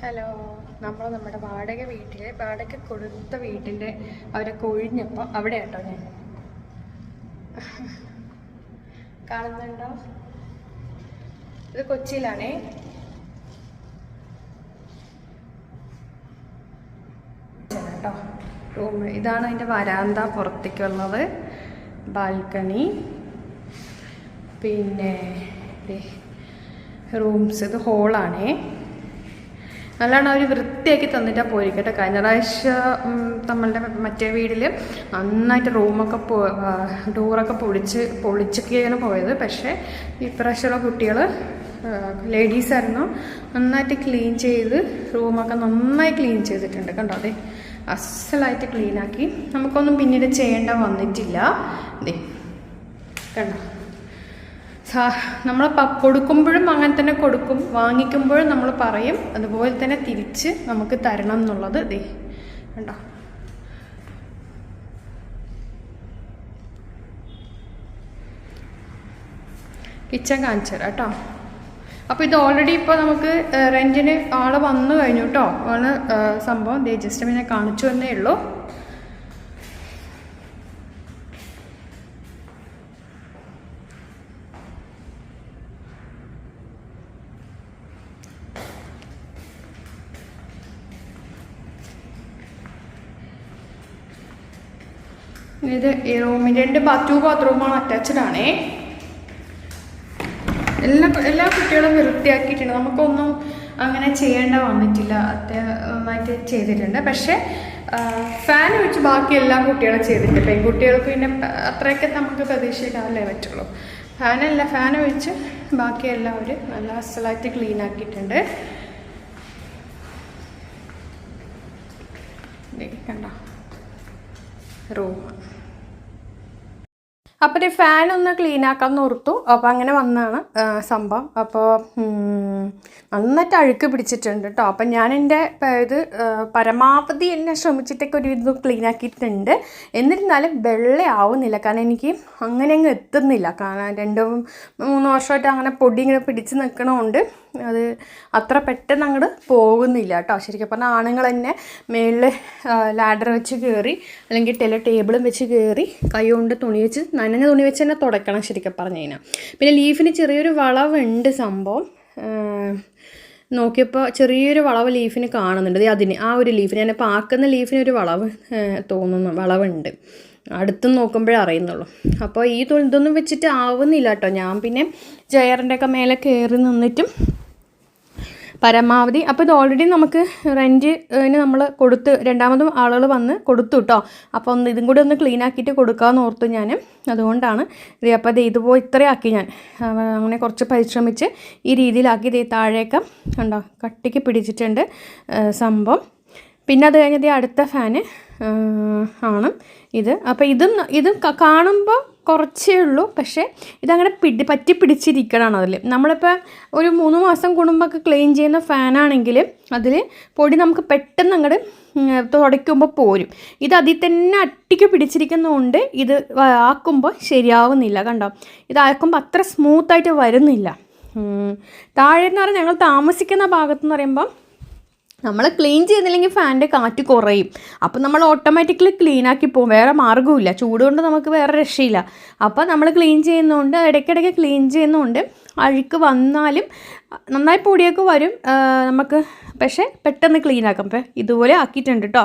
Hello, നമ്മൾ നമ്മുടെ വാടക കൊടുത്ത വീട്ടിൻ്റെ അവരൊക്കെ ഒഴിഞ്ഞപ്പോൾ അവിടെ കേട്ടോ ഞാൻ കാണുന്നുണ്ടോ? ഇത് കൊച്ചിയിലാണേ. കേട്ടോ റൂം ഇതാണ്. അതിൻ്റെ വരാന്ത, പുറത്തേക്കുള്ളത് ബാൽക്കണി, പിന്നെ റൂംസ്. ഇത് ഹോളാണേ. നല്ലോണം അവർ വൃത്തിയാക്കി തന്നിട്ടാണ് പോയിരിക്കട്ടെ. കഴിഞ്ഞ പ്രാവശ്യം നമ്മളുടെ മറ്റേ വീട്ടിൽ നന്നായിട്ട് റൂമൊക്കെ ഡോറൊക്കെ പൊളിച്ചൊക്കെയാണ് പോയത്. പക്ഷേ ഇപ്രാവശ്യമുള്ള കുട്ടികൾ ലേഡീസായിരുന്നു, നന്നായിട്ട് ക്ലീൻ ചെയ്ത് റൂമൊക്കെ നന്നായി ക്ലീൻ ചെയ്തിട്ടുണ്ട്. കണ്ടോ, അതെ അസലായിട്ട് ക്ലീനാക്കി. നമുക്കൊന്നും പിന്നീട് ചെയ്യേണ്ട വന്നിട്ടില്ല. അതെ കണ്ടോ, നമ്മൾ കൊടുക്കുമ്പോഴും അങ്ങനെ തന്നെ കൊടുക്കും, വാങ്ങിക്കുമ്പോഴും നമ്മൾ പറയും അതുപോലെ തന്നെ തിരിച്ച് നമുക്ക് തരണം എന്നുള്ളത്. ദേ കണ്ടോ, കിച്ചൺ കാണിച്ചു തരാം കേട്ടോ. അപ്പോൾ ഇത് ഓൾറെഡി ഇപ്പോൾ നമുക്ക് റെൻറ്റിന് ആൾ വന്നു കഴിഞ്ഞു കേട്ടോ. ആണ് സംഭവം. ദേ ജസ്റ്റ് പിന്നെ കാണിച്ചു എന്നേ ഉള്ളൂ. ഇത് ഈ റൂമിൻ്റെ 2 ബാത്റൂമാണ് അറ്റാച്ച്ഡ് ആണേ. എല്ലാ കുട്ടികളും വൃത്തിയാക്കിയിട്ടുണ്ട്. നമുക്കൊന്നും അങ്ങനെ ചെയ്യേണ്ട വന്നിട്ടില്ല. നന്നായിട്ട് ചെയ്തിട്ടുണ്ട്. പക്ഷേ ഫാൻ വെച്ച് ബാക്കി എല്ലാ കുട്ടികളും ചെയ്തിട്ടുണ്ട്. പെൺകുട്ടികൾക്ക് പിന്നെ അത്രയൊക്കെ നമുക്ക് പ്രതീക്ഷിക്കാനല്ലേ പറ്റുള്ളൂ. ഫാൻ വെച്ച് ബാക്കി എല്ലാവരും നല്ല അസലായിട്ട് ക്ലീൻ ആക്കിയിട്ടുണ്ട്. കണ്ടോ റൂം. അപ്പോൾ ഈ ഫാൻ ഒന്ന് ക്ലീൻ ആക്കാമെന്ന് ഓർത്തു. അപ്പോൾ അങ്ങനെ വന്നതാണ് സംഭവം. അപ്പോൾ നന്നായിട്ട് അഴുക്ക് പിടിച്ചിട്ടുണ്ട് കേട്ടോ. അപ്പം ഞാൻ എൻ്റെ ഇത് പരമാവധി എന്നെ ശ്രമിച്ചിട്ടൊക്കെ ഒരു ഇത് ക്ലീൻ ആക്കിയിട്ടുണ്ട്. എന്നിരുന്നാലും വെള്ളയാവുന്നില്ല. കാരണം എനിക്ക് അങ്ങനെ അങ്ങ് എത്തുന്നില്ല. കാരണം 2-3 വർഷമായിട്ട് അങ്ങനെ പൊടി ഇങ്ങനെ പിടിച്ച് നിൽക്കണമുണ്ട്. അത് അത്ര പെട്ടെന്ന് അങ്ങോട്ട് പോകുന്നില്ല കേട്ടോ. ശരിക്കും പറഞ്ഞാൽ ആണുങ്ങൾ തന്നെ മേളിൽ ലാഡർ വെച്ച് കയറി അല്ലെങ്കിൽ ടേബിളും വെച്ച് കയറി കൈ കൊണ്ട് തുണി വെച്ച് നനഞ്ഞ തുണി വെച്ച് തന്നെ തുടയ്ക്കണം ശരിക്കും പറഞ്ഞു കഴിഞ്ഞാൽ. പിന്നെ ലീഫിന് ചെറിയൊരു വളവുണ്ട് സംഭവം. നോക്കിയപ്പോൾ ചെറിയൊരു വളവ് ലീഫിന് കാണുന്നുണ്ട്. ആ ഒരു ലീഫിന് ഞാനിപ്പോൾ ആക്കുന്ന ലീഫിനൊരു വളവ് വളവുണ്ട്. അടുത്തും നോക്കുമ്പോഴേ അറിയുന്നുള്ളൂ. അപ്പോൾ ഇതൊന്നും വെച്ചിട്ട് ആവുന്നില്ല കേട്ടോ. ഞാൻ പിന്നെ ചെയറിൻ്റെയൊക്കെ മേലെ കയറി നിന്നിട്ടും പരമാവധി. അപ്പോൾ ഇത് ഓൾറെഡി നമുക്ക് റെൻറ്റിന് നമ്മൾ കൊടുത്ത് രണ്ടാമതും ആളുകൾ വന്ന് കൊടുത്തു കേട്ടോ. അപ്പോൾ ഇതും കൂടി ഒന്ന് ക്ലീൻ ആക്കിയിട്ട് കൊടുക്കാമെന്ന് ഓർത്തു ഞാൻ. അതുകൊണ്ടാണ് ഇത്. അപ്പോൾ അത് ഇതുപോലെ ഇത്രയാക്കി ഞാൻ അങ്ങനെ കുറച്ച് പരിശ്രമിച്ച് ഈ രീതിയിലാക്കി. ഇത് താഴേക്ക് കണ്ടോ കട്ടിക്ക് പിടിച്ചിട്ടുണ്ട് സംഭവം. പിന്നെ അത് കഴിഞ്ഞത് അടുത്ത ഫാന് ആണ് ഇത്. അപ്പോൾ ഇതും കാണുമ്പോൾ കുറച്ചേ ഉള്ളൂ. പക്ഷേ ഇതങ്ങനെ പറ്റി പിടിച്ചിരിക്കണമാണ് അതിൽ. നമ്മളിപ്പോൾ ഒരു 3 മാസം കൂടുമ്പോഴൊക്കെ ക്ലീൻ ചെയ്യുന്ന ഫാനാണെങ്കിൽ അതിൽ പൊടി നമുക്ക് പെട്ടെന്ന് അങ്ങോട്ട് തുടയ്ക്കുമ്പോൾ പോരും. ഇത് അതിൽ തന്നെ അട്ടിക്ക് പിടിച്ചിരിക്കുന്നതുകൊണ്ട് ഇത് ആക്കുമ്പോൾ ശരിയാവുന്നില്ല. കണ്ടോ, ഇതാക്കുമ്പോൾ അത്ര സ്മൂത്തായിട്ട് വരുന്നില്ല. താഴെ എന്ന് പറഞ്ഞാൽ ഞങ്ങൾ താമസിക്കുന്ന ഭാഗത്തെന്ന് പറയുമ്പോൾ നമ്മൾ ക്ലീൻ ചെയ്യുന്നില്ലെങ്കിൽ ഫാനിൻ്റെ കാറ്റ് കുറയും. അപ്പം നമ്മൾ ഓട്ടോമാറ്റിക്കലി ക്ലീനാക്കി പോകും. വേറെ മാർഗ്ഗമില്ല. ചൂട് കൊണ്ട് നമുക്ക് വേറെ രക്ഷയില്ല. അപ്പോൾ നമ്മൾ ക്ലീൻ ചെയ്യുന്നതുകൊണ്ട് ഇടയ്ക്കിടയ്ക്ക് ക്ലീൻ ചെയ്യുന്നതുകൊണ്ട് അഴുക്ക് വന്നാലും നന്നായി പൊടിയൊക്കെ വരും നമുക്ക്. പക്ഷേ പെട്ടെന്ന് ക്ലീനാക്കാം. അപ്പോൾ ഇതുപോലെ ആക്കിയിട്ടുണ്ട് കേട്ടോ.